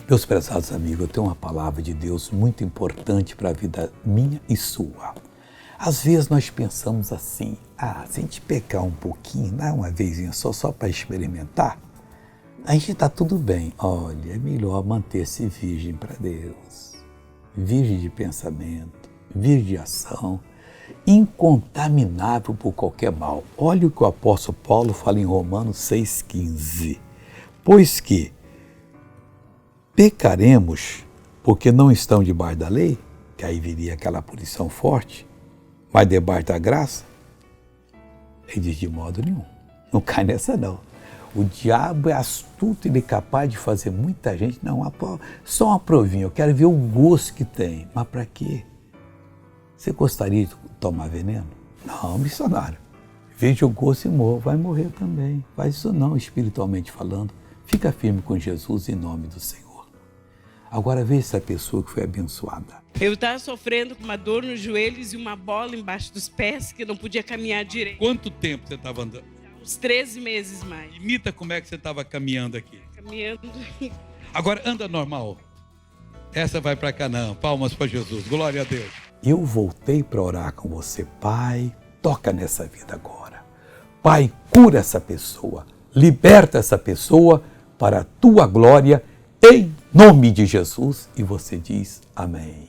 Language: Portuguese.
Meus prezados amigos, eu tenho uma palavra de Deus muito importante para a vida minha e sua. Às vezes nós pensamos assim, se a gente pecar um pouquinho, dá uma vezinha só para experimentar, a gente está tudo bem. Olha, é melhor manter-se virgem para Deus, virgem de pensamento, virgem de ação, incontaminável por qualquer mal. Olha o que o apóstolo Paulo fala em Romanos 6,15. Pois que pecaremos porque não estão debaixo da lei, que aí viria aquela punição forte, mas debaixo da graça? Ele diz de modo nenhum. Não cai nessa não. O diabo é astuto e ele é capaz de fazer muita gente. Não, só uma provinha, eu quero ver o gosto que tem. Mas para quê? Você gostaria de tomar veneno? Não, missionário. Veja o gosto e morra, vai morrer também. Faz isso não, espiritualmente falando. Fica firme com Jesus em nome do Senhor. Agora veja essa pessoa que foi abençoada. Eu estava sofrendo com uma dor nos joelhos e uma bola embaixo dos pés que não podia caminhar direito. Quanto tempo você estava andando? Uns 13 meses mais. Imita como é que você estava caminhando aqui. Caminhando. Agora anda normal. Essa vai para Canaã. Palmas para Jesus. Glória a Deus. Eu voltei para orar com você. Pai, toca nessa vida agora. Pai, cura essa pessoa. Liberta essa pessoa para a tua glória, em nome de Jesus. E você diz amém.